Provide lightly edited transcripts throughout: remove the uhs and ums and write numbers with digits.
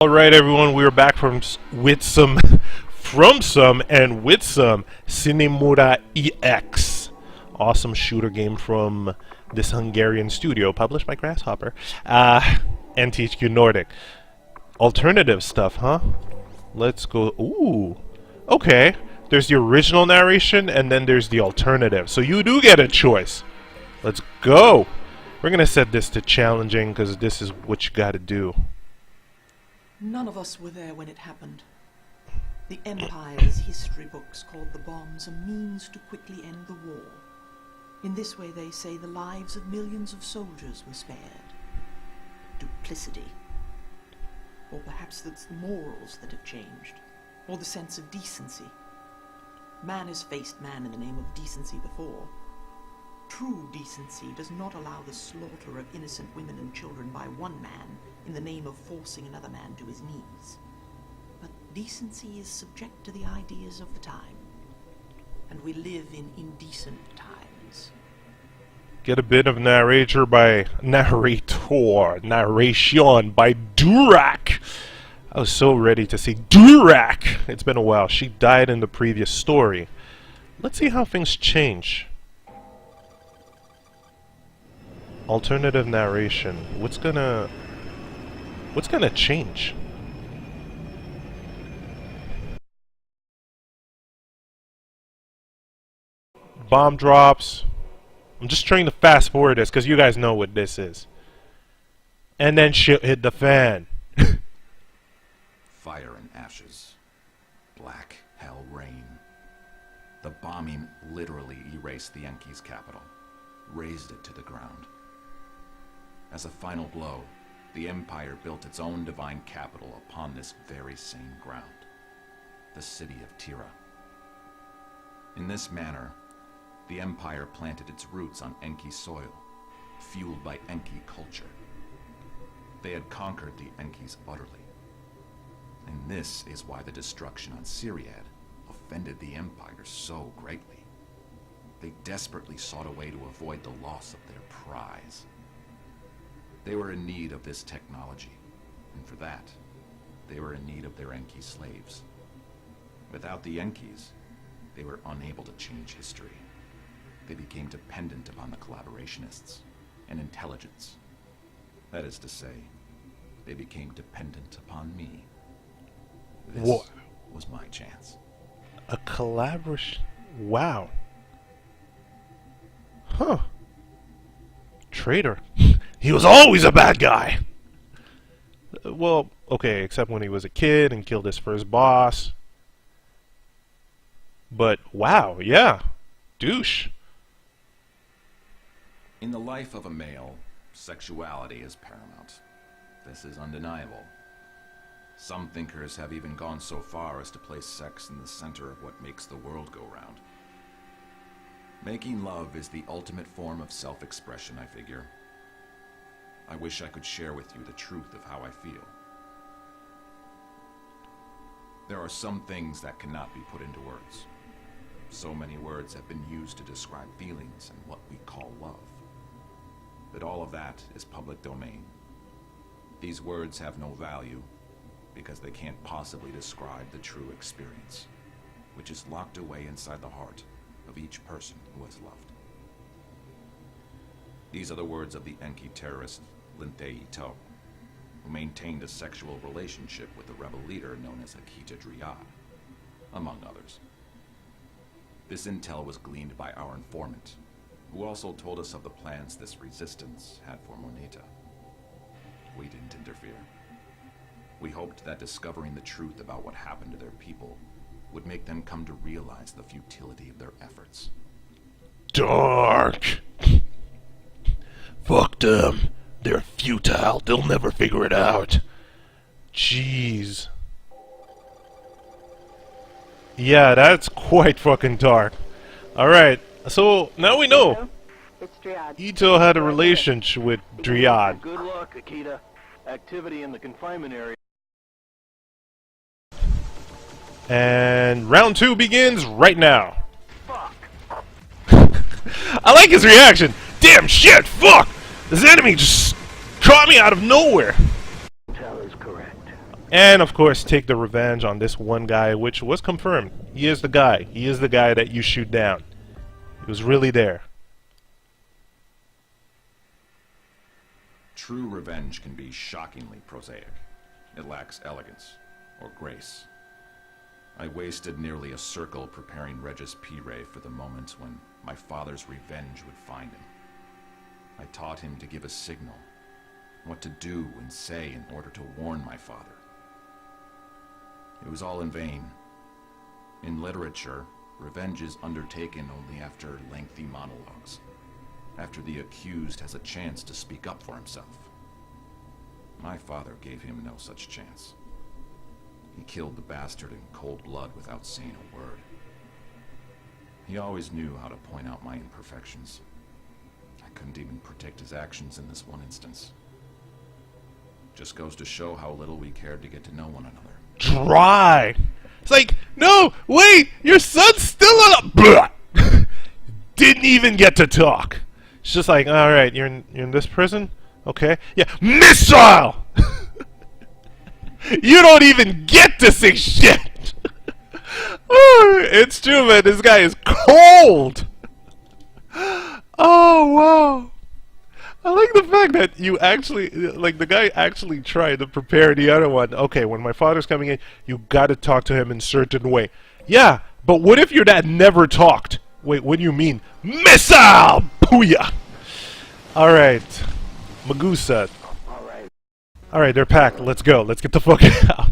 Alright everyone, we are back from with some Sine Mora EX. Awesome shooter game from this Hungarian studio, published by Grasshopper. And THQ Nordic. Alternative stuff, huh? Let's go. Ooh. Okay. There's the original narration and then there's the alternative. So you do get a choice. Let's go. We're gonna set this to challenging because this is what you gotta do. None of us were there when it happened. The Empire's history books called the bombs a means to quickly end the war. In this way, they say the lives of millions of soldiers were spared. Duplicity. Or perhaps it's the morals that have changed. Or the sense of decency. Man has faced man in the name of decency before. True decency does not allow the slaughter of innocent women and children by one man in the name of forcing another man to his knees. But decency is subject to the ideas of the time, and we live in indecent times. Get a bit of narration by Durak. I was so ready to see Durak. It's been a while. She died in the previous story. Let's see how things change. Alternative narration. What's gonna change? Bomb drops. I'm just trying to fast forward this because you guys know what this is. And then shit hit the fan. Fire and ashes. Black hell rain. The bombing literally erased the Enki's capital, razed it to the ground. As a final blow, the Empire built its own divine capital upon this very same ground, the city of Tira. In this manner, the Empire planted its roots on Enki soil, fueled by Enki culture. They had conquered the Enkis utterly. And this is why the destruction on Syriad offended the Empire so greatly. They desperately sought a way to avoid the loss of their prize. They were in need of this technology, and for that, they were in need of their Enki slaves. Without the Enkis, they were unable to change history. They became dependent upon the collaborationists and intelligence. That is to say, they became dependent upon me. This was my chance. A collaboration? Wow. Huh. Traitor. He was always a bad guy! Well, okay, except when he was a kid and killed his first boss. But, wow, yeah. Douche. In the life of a male, sexuality is paramount. This is undeniable. Some thinkers have even gone so far as to place sex in the center of what makes the world go round. Making love is the ultimate form of self-expression, I figure. I wish I could share with you the truth of how I feel. There are some things that cannot be put into words. So many words have been used to describe feelings and what we call love. But all of that is public domain. These words have no value because they can't possibly describe the true experience, which is locked away inside the heart of each person who has loved. These are the words of the Enki terrorist Linte Ito, who maintained a sexual relationship with the rebel leader known as Akita Driad, among others. This intel was gleaned by our informant, who also told us of the plans this resistance had for Moneta. We didn't interfere. We hoped that discovering the truth about what happened to their people would make them come to realize the futility of their efforts. Dark! Fuck them. They're futile. They'll never figure it out. Jeez. Yeah, that's quite fucking dark. Alright, so now we know. Ito had a relationship with Driad. Good luck, Akita. Activity in the confinement area. And round 2 begins right now. Fuck. I like his reaction. Damn shit, fuck! This enemy just caught me out of nowhere. Tell is correct. And, of course, take the revenge on this one guy, which was confirmed. He is the guy. He is the guy that you shoot down. He was really there. True revenge can be shockingly prosaic. It lacks elegance or grace. I wasted nearly a circle preparing Regis P-Ray for the moment when my father's revenge would find him. I taught him to give a signal, what to do and say in order to warn my father. It was all in vain. In literature, revenge is undertaken only after lengthy monologues, after the accused has a chance to speak up for himself. My father gave him no such chance. He killed the bastard in cold blood without saying a word. He always knew how to point out my imperfections. I couldn't even predict his actions in this one instance. Just goes to show how little we cared to get to know one another. Dry. It's like, no, wait, your son's still on a... Didn't even get to talk. It's just like, alright, you're in this prison? Okay. Yeah, missile! You don't even get to say shit! It's true, man, this guy is cold! Oh, wow. I like the fact that you actually, like, the guy actually tried to prepare the other one. Okay, when my father's coming in, you gotta talk to him in a certain way. Yeah, but what if your dad never talked? Wait, what do you mean? Missile! Booyah! Alright. Magusa. Alright, they're packed. Let's go. Let's get the fuck out.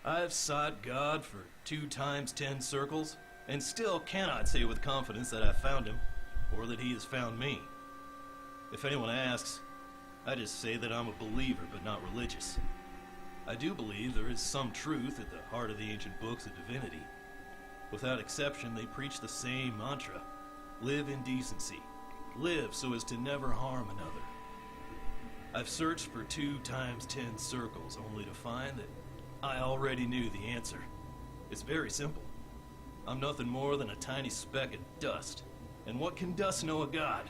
I've sought God for 2 times 10 circles, and still cannot say with confidence that I've found him, or that he has found me. If anyone asks, I just say that I'm a believer, but not religious. I do believe there is some truth at the heart of the ancient books of divinity. Without exception, they preach the same mantra. Live in decency. Live so as to never harm another. I've searched for 2 times 10 circles, only to find that I already knew the answer. It's very simple. I'm nothing more than a tiny speck of dust. And what can dust know of God?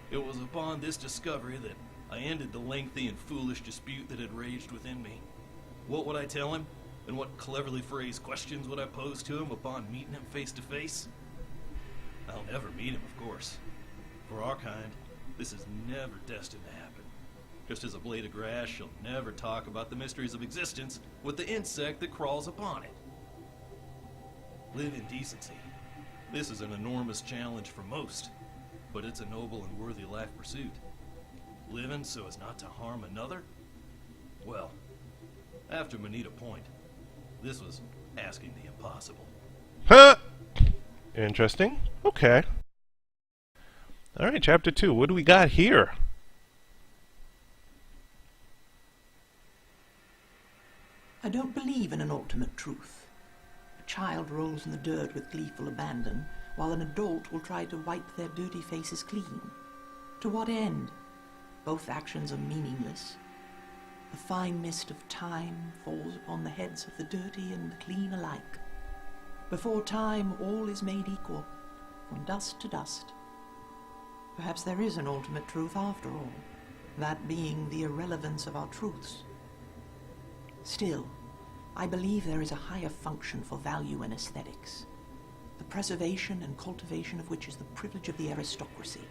It was upon this discovery that I ended the lengthy and foolish dispute that had raged within me. What would I tell him? And what cleverly phrased questions would I pose to him upon meeting him face to face? I'll never meet him, of course. For our kind, this is never destined to happen. Just as a blade of grass shall never talk about the mysteries of existence with the insect that crawls upon it. Live in decency. This is an enormous challenge for most, but it's a noble and worthy life pursuit. Living so as not to harm another? Well, after Manita Point, this was asking the impossible. Huh! Interesting. Okay. Alright, chapter 2. What do we got here? I don't believe in an ultimate truth. A child rolls in the dirt with gleeful abandon, while an adult will try to wipe their dirty faces clean. To what end? Both actions are meaningless. The fine mist of time falls upon the heads of the dirty and the clean alike. Before time, all is made equal, from dust to dust. Perhaps there is an ultimate truth after all, that being the irrelevance of our truths. Still, I believe there is a higher function for value in aesthetics, the preservation and cultivation of which is the privilege of the aristocracy.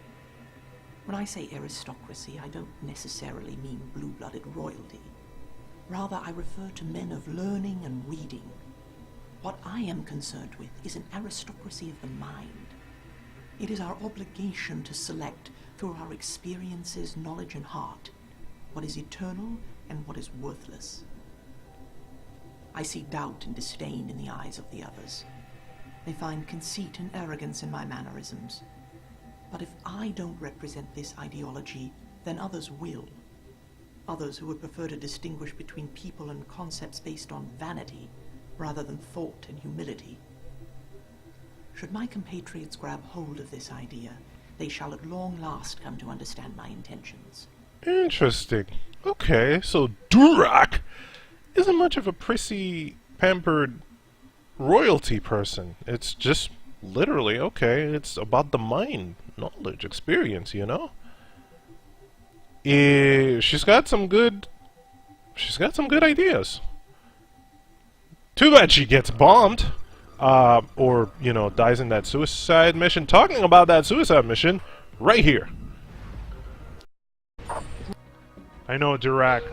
When I say aristocracy, I don't necessarily mean blue-blooded royalty. Rather, I refer to men of learning and reading. What I am concerned with is an aristocracy of the mind. It is our obligation to select, through our experiences, knowledge, and heart, what is eternal and what is worthless. I see doubt and disdain in the eyes of the others. They find conceit and arrogance in my mannerisms. But if I don't represent this ideology, then others will. Others who would prefer to distinguish between people and concepts based on vanity, rather than thought and humility. Should my compatriots grab hold of this idea, they shall at long last come to understand my intentions. Interesting. Okay, so Durak isn't much of a prissy, pampered royalty person. It's just literally, okay, it's about the mind, knowledge, experience, you know? She's got some good. She's got some good ideas. Too bad she gets bombed. Or, you know, dies in that suicide mission. Talking about that suicide mission, right here. I know, Dirac.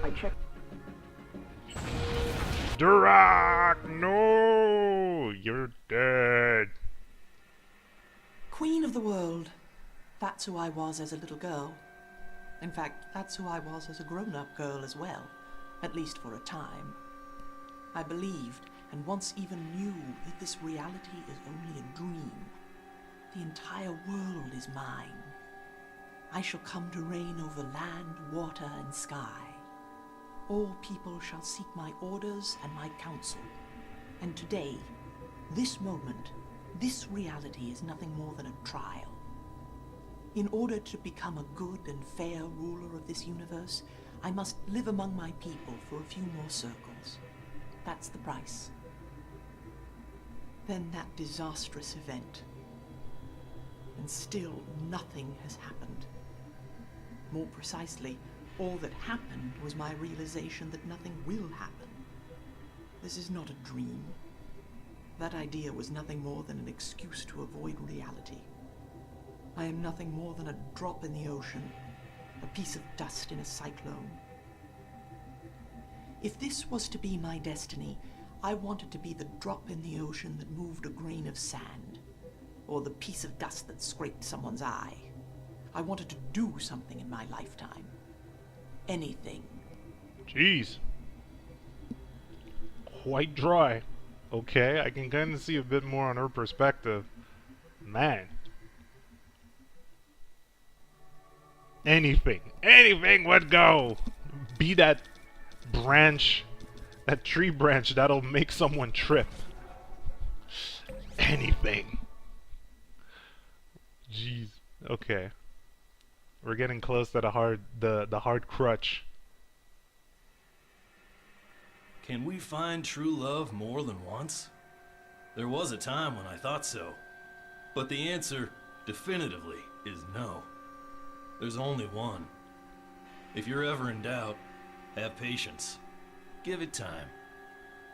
Dirac, no! You're dead. Queen of the world. That's who I was as a little girl. In fact, that's who I was as a grown-up girl as well. At least for a time. I believed, and once even knew, that this reality is only a dream. The entire world is mine. I shall come to reign over land, water, and sky. All people shall seek my orders and my counsel. And today, this moment, this reality is nothing more than a trial. In order to become a good and fair ruler of this universe, I must live among my people for a few more circles. That's the price. Then that disastrous event. And still nothing has happened. More precisely, all that happened was my realization that nothing will happen. This is not a dream. That idea was nothing more than an excuse to avoid reality. I am nothing more than a drop in the ocean, a piece of dust in a cyclone. If this was to be my destiny, I wanted to be the drop in the ocean that moved a grain of sand, or the piece of dust that scraped someone's eye. I wanted to do something in my lifetime. Anything. Jeez. Quite dry. Okay, I can kind of see a bit more on her perspective. Man. Anything. Anything would go. Be that branch, that tree branch that'll make someone trip. Anything. Jeez. Okay. We're getting close to the hard crutch. Can we find true love more than once? There was a time when I thought so. But the answer, definitively, is no. There's only one. If you're ever in doubt, have patience. Give it time.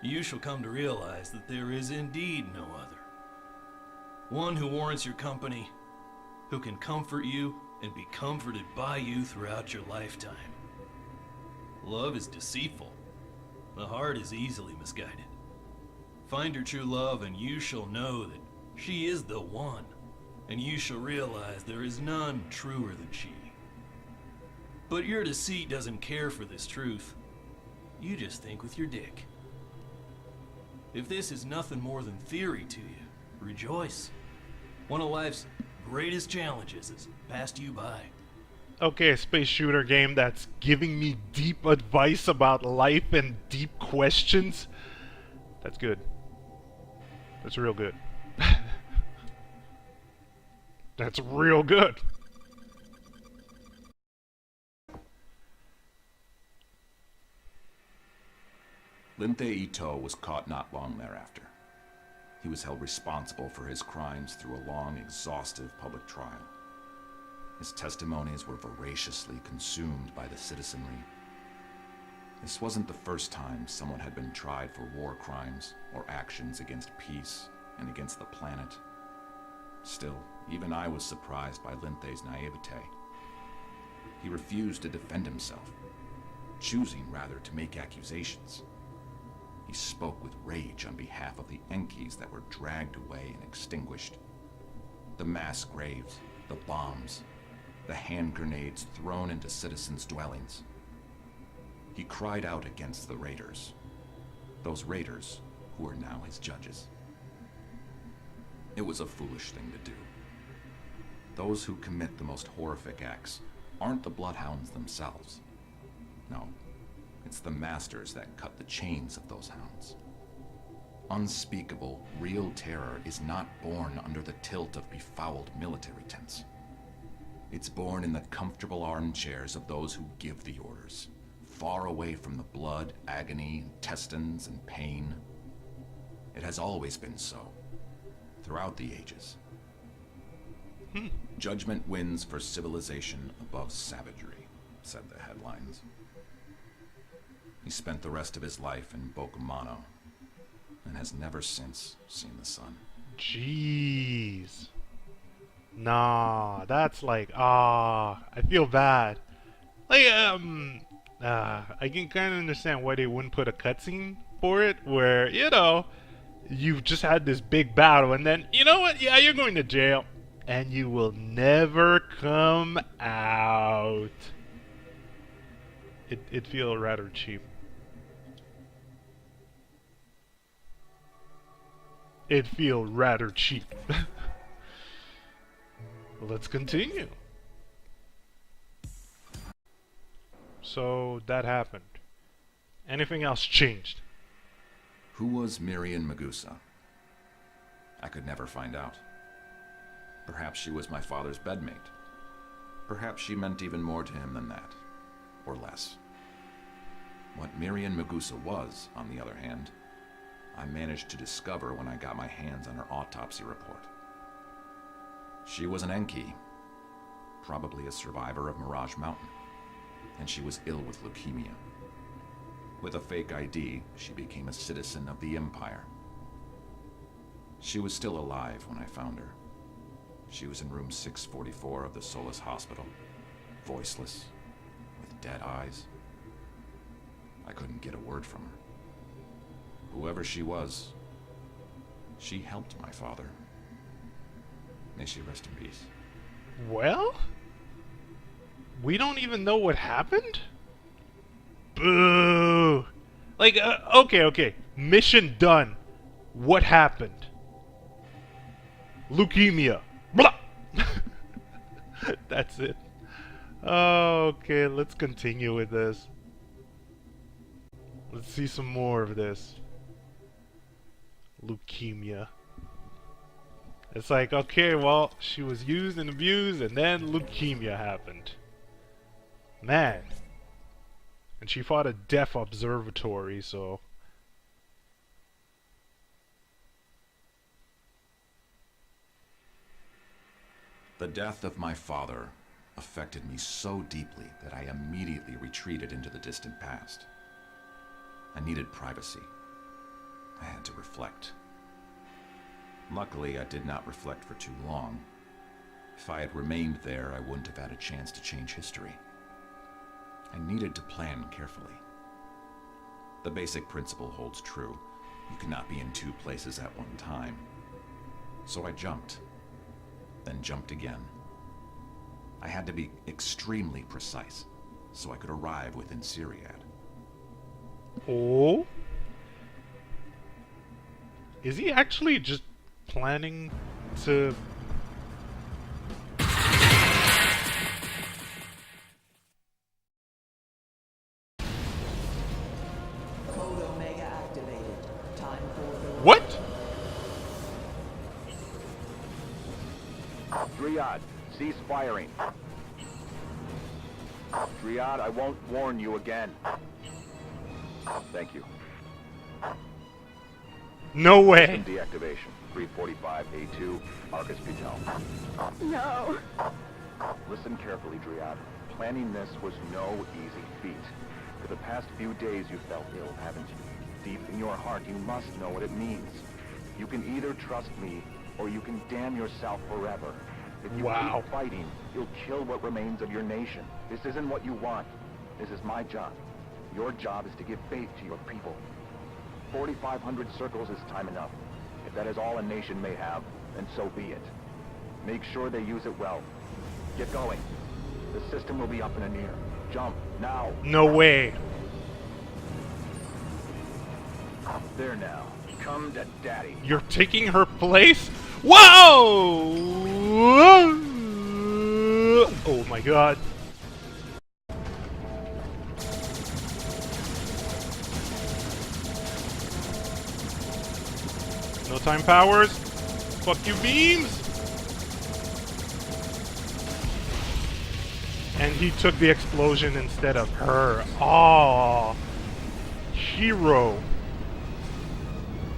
You shall come to realize that there is indeed no other. One who warrants your company, who can comfort you and be comforted by you throughout your lifetime. Love is deceitful. The heart is easily misguided. Find your true love and you shall know that she is the one, and you shall realize there is none truer than she. But your deceit doesn't care for this truth. You just think with your dick. If this is nothing more than theory to you, rejoice. One of life's greatest challenges has passed you by. Okay, a space shooter game that's giving me deep advice about life and deep questions. That's good. That's real good. That's real good. Linte Ito was caught not long thereafter. He was held responsible for his crimes through a long, exhaustive public trial. His testimonies were voraciously consumed by the citizenry. This wasn't the first time someone had been tried for war crimes or actions against peace and against the planet. Still, even I was surprised by Linte's naivete. He refused to defend himself, choosing rather to make accusations. He spoke with rage on behalf of the Enkis that were dragged away and extinguished. The mass graves, the bombs, the hand grenades thrown into citizens' dwellings. He cried out against the raiders, those raiders who are now his judges. It was a foolish thing to do. Those who commit the most horrific acts aren't the bloodhounds themselves. No, it's the masters that cut the chains of those hounds. Unspeakable, real terror is not born under the tilt of befouled military tents. It's born in the comfortable armchairs of those who give the orders, far away from the blood, agony, intestines, and pain. It has always been so, throughout the ages. Judgment wins for civilization above savagery. said the headlines. He spent the rest of his life in Bokumano and has never since seen the sun. Jeez. Nah, that's like, I feel bad. Like, I can kind of understand why they wouldn't put a cutscene for it, where, you know, you've just had this big battle, and then, you know what, yeah, you're going to jail, and you will never come out. It feels rather cheap. It feels rather cheap. Let's continue. So that happened. Anything else changed? Who was Miriam Magusa? I could never find out. Perhaps she was my father's bedmate. Perhaps she meant even more to him than that, or less. What Miriam Magusa was, on the other hand, I managed to discover when I got my hands on her autopsy report. She was an Enki, probably a survivor of Mirage Mountain, and she was ill with leukemia. With a fake ID, she became a citizen of the Empire. She was still alive when I found her. She was in room 644 of the Solace Hospital, voiceless, with dead eyes. I couldn't get a word from her. Whoever she was, she helped my father. May she rest in peace. Well? We don't even know what happened? Boo! Like, okay. Mission done. What happened? Leukemia. Blah! That's it. Okay, let's continue with this. Let's see some more of this. Leukemia. It's like, okay, well, she was used and abused, and then leukemia happened. Man. And she fought a deaf observatory, so... The death of my father affected me so deeply that I immediately retreated into the distant past. I needed privacy. I had to reflect. Luckily, I did not reflect for too long. If I had remained there, I wouldn't have had a chance to change history. I needed to plan carefully. The basic principle holds true. You cannot be in two places at one time. So I jumped, then jumped again. I had to be extremely precise, so I could arrive within Syriad. Oh? Is he actually just planning to... Code Omega activated. Time for the... What? Dryad, cease firing. Dryad, I won't warn you again. Thank you. No way. System deactivation. 345A2, Arcus Vitel. No. Listen carefully, Dryad. Planning this was no easy feat. For the past few days you felt ill, haven't you? Deep in your heart, you must know what it means. You can either trust me, or you can damn yourself forever. If you Wow. keep fighting, you'll kill what remains of your nation. This isn't what you want. This is my job. Your job is to give faith to your people. 4,500 circles is time enough. If that is all a nation may have, then so be it. Make sure they use it well. Get going. The system will be up in a near. Jump, now. No way. There now. Come to daddy. You're taking her place? Whoa! Oh my god. No time powers. Fuck you, beams. And he took the explosion instead of her. Oh, hero.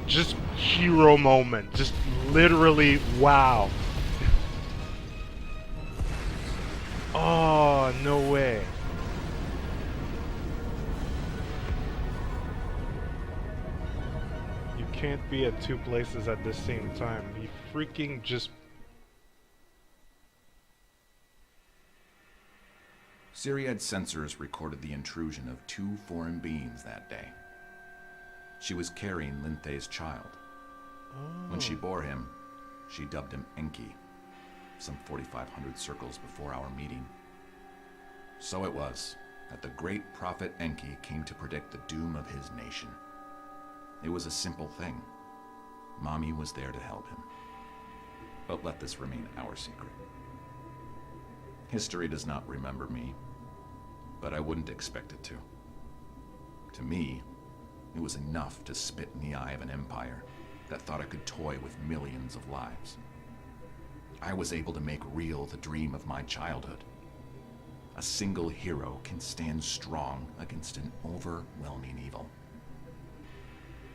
Just hero moment. Just literally wow. Oh, no way. can't be at two places at the same time. He freaking just... Syriad's sensors recorded the intrusion of 2 foreign beings that day. She was carrying Linthe's child. When she bore him, she dubbed him Enki, some 4,500 circles before our meeting. So it was that the great prophet Enki came to predict the doom of his nation. It was a simple thing. Mommy was there to help him. But let this remain our secret. History does not remember me, but I wouldn't expect it to. To me, it was enough to spit in the eye of an empire that thought it could toy with millions of lives. I was able to make real the dream of my childhood. A single hero can stand strong against an overwhelming evil.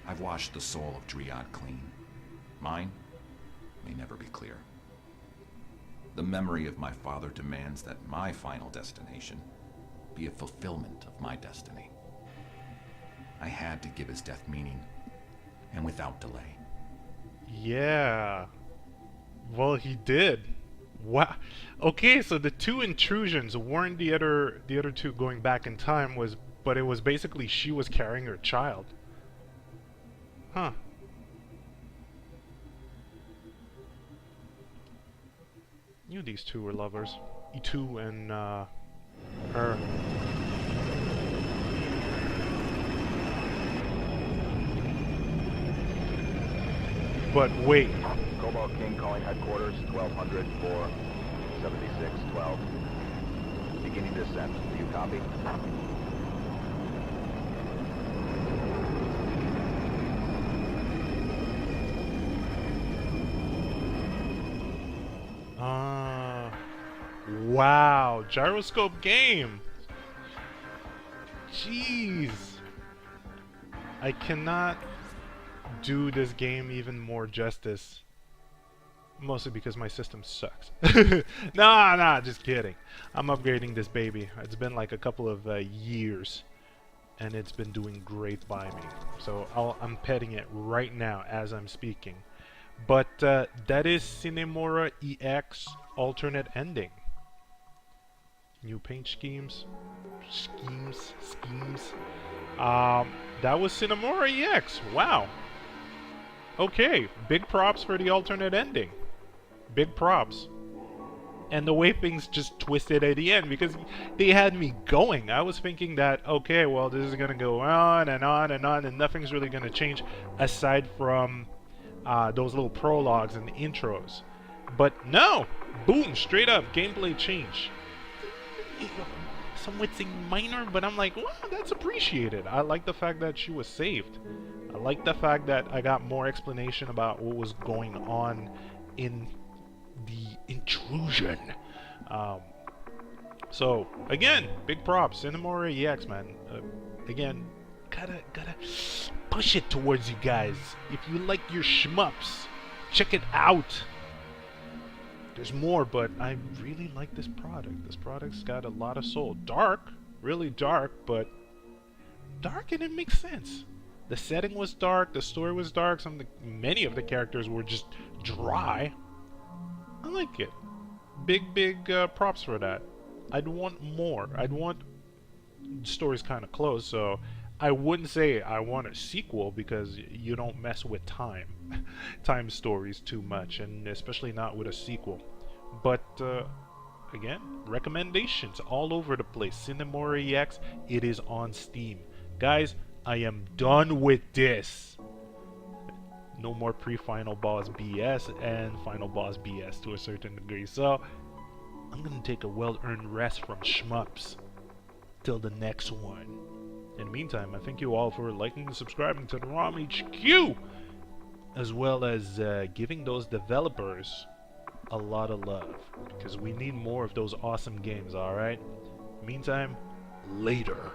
I've washed the soul of Dryad clean. Mine may never be clear. The memory of my father demands that my final destination be a fulfillment of my destiny. I had to give his death meaning, and without delay. Yeah. Well, he did. Wow. Okay, so the 2 intrusions weren't the other 2 going back in time, but it was basically she was carrying her child. Huh. Knew these 2 were lovers. E2 and her. But wait. Cobalt King calling headquarters, 1200 for 7612. Beginning descent. Do you copy? Wow, gyroscope game. Jeez. I cannot do this game even more justice. Mostly because my system sucks. Nah, just kidding. I'm upgrading this baby. It's been like a couple of years, and it's been doing great by me. So I'm petting it right now as I'm speaking. But that is Sine Mora EX alternate ending. New paint schemes. That was Sine Mora EX. Wow. Okay, big props for the alternate ending. Big props. And the way things just twisted at the end, because they had me going. I was thinking that, okay, well, this is going to go on and on and on, and nothing's really going to change aside from those little prologues and intros. But no! Boom! Straight up, gameplay change. Some would say minor, but I'm like, well, that's appreciated. I like the fact that she was saved. I like the fact that I got more explanation about what was going on in the intrusion. So again, big props, Sine Mora EX, man. Again, gotta push it towards you guys. If you like your shmups, check it out. There's more, but I really like this product. This product's got a lot of soul. Dark, really dark, but dark and it makes sense. The setting was dark, the story was dark, many of the characters were just dry. I like it. Big props for that. I'd want more. I'd want... The story's kind of closed, so I wouldn't say I want a sequel because you don't mess with time. Time stories too much, and especially not with a sequel. But, again, recommendations all over the place. Sine Mora EX, it is on Steam. Guys, I am done with this. No more pre-final boss BS and final boss BS to a certain degree. So, I'm gonna take a well-earned rest from shmups till the next one. In the meantime, I thank you all for liking and subscribing to the ROM HQ, as well as giving those developers a lot of love, because we need more of those awesome games, alright? Meantime, later.